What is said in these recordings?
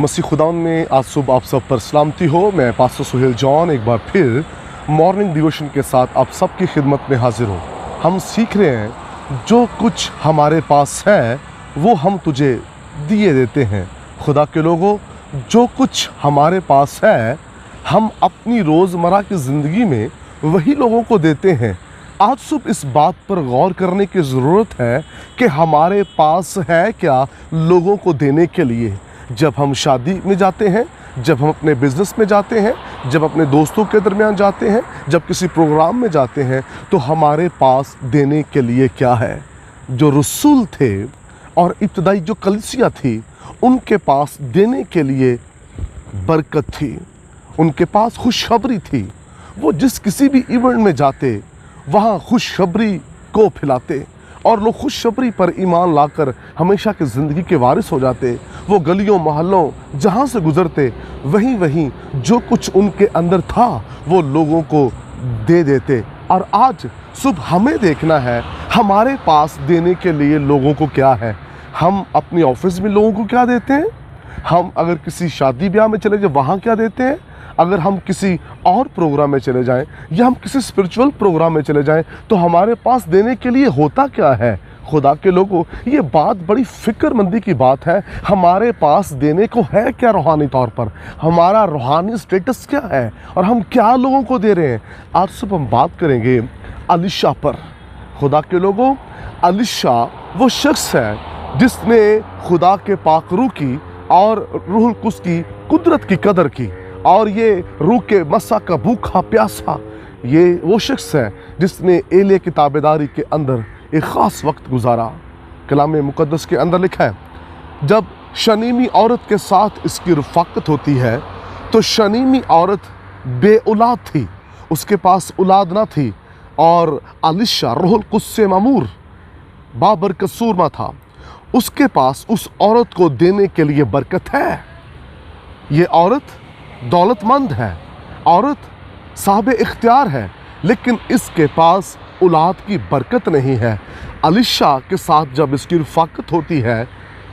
मसीह खुदा में आज सुबह आप सब पर सलामती हो। मैं पास्टर सुहेल जॉन एक बार फिर मॉर्निंग डिवोशन के साथ आप सबकी खिदमत में हाजिर हूँ। हम सीख रहे हैं जो कुछ हमारे पास है वो हम तुझे दिए देते हैं। खुदा के लोगों, जो कुछ हमारे पास है हम अपनी रोज़मर्रा की ज़िंदगी में वही लोगों को देते हैं। आज सुबह इस बात पर गौर करने की ज़रूरत है कि हमारे पास है क्या लोगों को देने के लिए। जब हम शादी में जाते हैं, जब हम अपने बिज़नेस में जाते हैं, जब अपने दोस्तों के दरमियान जाते हैं, जब किसी प्रोग्राम में जाते हैं, तो हमारे पास देने के लिए क्या है। जो रसूल थे और इब्तदाई जो कलीसिया थी, उनके पास देने के लिए बरकत थी, उनके पास खुशखबरी थी। वो जिस किसी भी इवेंट में जाते वहाँ खुशखबरी को फैलाते और लोग खुशखबरी पर ईमान लाकर हमेशा की ज़िंदगी के वारिस हो जाते। वो गलियों मोहल्लों जहाँ से गुज़रते वहीं जो कुछ उनके अंदर था वो लोगों को दे देते। और आज सुबह हमें देखना है हमारे पास देने के लिए लोगों को क्या है। हम अपनी ऑफिस में लोगों को क्या देते हैं, हम अगर किसी शादी ब्याह में चले जाए वहाँ क्या देते हैं, अगर हम किसी और प्रोग्राम में चले जाएं या हम किसी स्पिरिचुअल प्रोग्राम में चले जाएं तो हमारे पास देने के लिए होता क्या है। खुदा के लोगों, ये बात बड़ी फ़िक्रमंदी की बात है। हमारे पास देने को है क्या रूहानी तौर पर, हमारा रूहानी स्टेटस क्या है और हम क्या लोगों को दे रहे हैं। आज सुबह हम बात करेंगे अलीशा पर। खुदा के लोगों, अलीशा वो शख्स है जिसने खुदा के पाकरू की और रूहुल कुद्स की कुदरत की कदर की, और ये रूह के मसा का भूखा प्यासा ये वो शख्स है जिसने एलिया की ताबेदारी के अंदर एक ख़ास वक्त गुजारा। कलाम मुक़द्दस के अंदर लिखा है, जब शनीमी औरत के साथ इसकी रफ़ाकत होती है तो शनीमी औरत बे औलाद थी, उसके पास औलाद ना थी, और अलीशा रूहुल कुद्स से मामूर बाबरकत सूरमा था। उसके पास उस औरत को देने के लिए बरकत है। ये औरत दौलतमंद है, औरत साहब इख्तियार है, लेकिन इसके पास औलाद की बरकत नहीं है। अलीशा के साथ जब इसकी रफ़ाकत होती है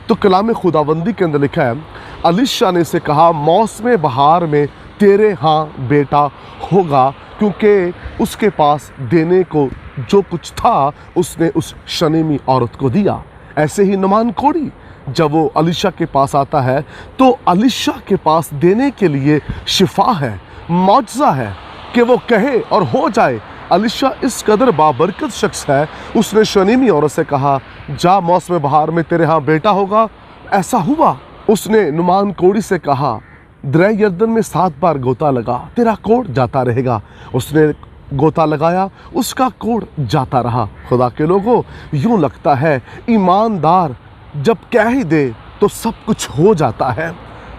तो कलाम खुदाबंदी के अंदर लिखा है, अलीशा ने इसे कहा, मौसम बहार में तेरे यहाँ बेटा होगा, क्योंकि उसके पास देने को जो कुछ था उसने उस शनीमी औरत को दिया। ऐसे ही नुमान कोड़ी जब वो अलीशा के पास आता है तो अलीशा के पास देने के लिए शिफा है, मौजज़ा है कि वो कहे और हो जाए। अलीशा इस कदर बाबरकत शख्स है, उसने शनीमी औरत से कहा, जा मौसम बहार में तेरे यहाँ बेटा होगा। ऐसा हुआ। उसने नुमान कोड़ी से कहा, दरिया यरदन में 7 बार गोता लगा, तेरा कोढ़ जाता रहेगा। उसने गोता लगाया, उसका कोढ़ जाता रहा। खुदा के लोगों, यूँ लगता है ईमानदार जब कह ही दे तो सब कुछ हो जाता है।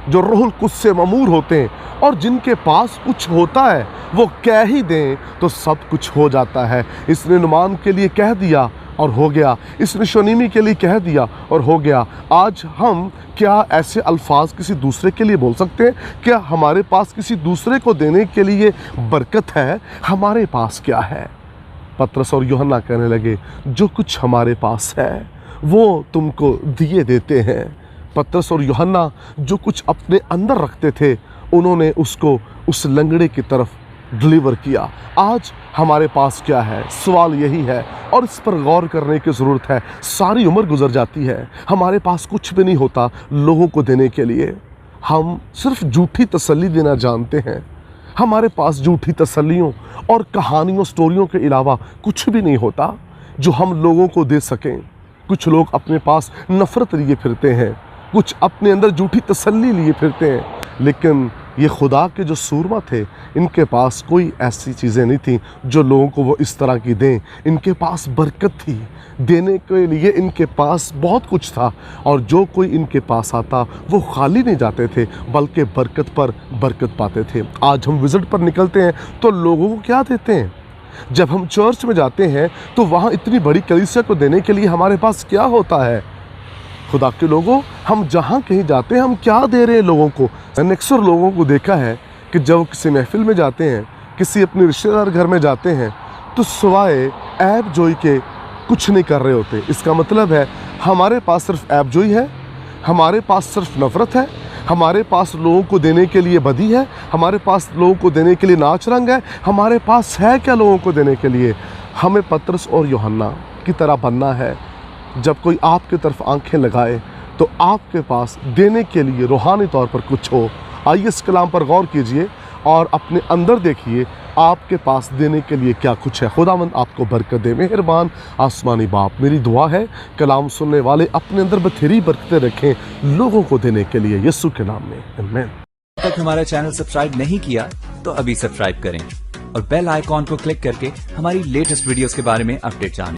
जो रूहुल कुद्स से मामूर होते हैं और जिनके पास कुछ होता है वो कह ही दें तो सब कुछ हो जाता है। इसने नुमान के लिए कह दिया और हो गया, इसने शनीमी के लिए कह दिया और हो गया। आज हम क्या ऐसे अल्फाज किसी दूसरे के लिए बोल सकते हैं? क्या हमारे पास किसी दूसरे को देने के लिए बरकत है? हमारे पास क्या है? पतरस और यूहन्ना कहने लगे, जो कुछ हमारे पास है वो तुमको दिए देते हैं। पतरस और यूहन्ना जो कुछ अपने अंदर रखते थे उन्होंने उसको उस लंगड़े की तरफ डिलीवर किया। आज हमारे पास क्या है? सवाल यही है और इस पर गौर करने की ज़रूरत है। सारी उम्र गुजर जाती है, हमारे पास कुछ भी नहीं होता लोगों को देने के लिए। हम सिर्फ झूठी तसल्ली देना जानते हैं। हमारे पास झूठी तसल्लियों और कहानियों स्टोरियों के अलावा कुछ भी नहीं होता जो हम लोगों को दे सकें। कुछ लोग अपने पास नफ़रत लिए फिरते हैं, कुछ अपने अंदर झूठी तसल्ली लिए फिरते हैं, लेकिन ये खुदा के जो सूरमा थे इनके पास कोई ऐसी चीज़ें नहीं थी जो लोगों को वो इस तरह की दें। इनके पास बरकत थी, देने के लिए इनके पास बहुत कुछ था, और जो कोई इनके पास आता वो खाली नहीं जाते थे बल्कि बरकत पर बरकत पाते थे। आज हम विज़िट पर निकलते हैं तो लोगों को क्या देते हैं? जब हम चर्च में जाते हैं तो वहाँ इतनी बड़ी कलीसिया को देने के लिए हमारे पास क्या होता है? खुदा के लोगों, हम जहाँ कहीं जाते हैं हम क्या दे रहे हैं लोगों को? मैंने अक्सर लोगों को देखा है कि जब किसी महफिल में जाते हैं, किसी अपने रिश्तेदार घर में जाते हैं तो सिवाय ऐब जोई के कुछ नहीं कर रहे होते। इसका मतलब है हमारे पास सिर्फ ऐब जोई है, हमारे पास सिर्फ नफ़रत है, ہمارے پاس لوگوں کو دینے کے لیے بدی ہے؟ ہمارے پاس لوگوں کو دینے کے لیے ناچ رنگ ہے؟ ہمارے پاس ہے کیا لوگوں کو دینے کے لیے؟ ہمیں پطرس اور یوحنا کی طرح بننا ہے۔ جب کوئی آپ کی طرف آنکھیں لگائے تو آپ کے پاس دینے کے لیے روحانی طور پر کچھ ہو۔ آئیے اس کلام پر غور کیجئے اور اپنے اندر دیکھیے آپ کے پاس دینے کے لیے کیا کچھ ہے۔ خداوند آپ کو برکت دے۔ مہربان آسمانی باپ، میری دعا ہے کلام سننے والے اپنے اندر بتھیری برکتیں رکھیں لوگوں کو دینے کے لیے، یسوع کے نام میں آمین۔ اب تک ہمارا چینل سبسکرائب نہیں کیا تو ابھی سبسکرائب کریں اور بیل آئیکن کو کلک کر کے ہماری لیٹسٹ ویڈیوز کے بارے میں اپڈیٹ جانیں۔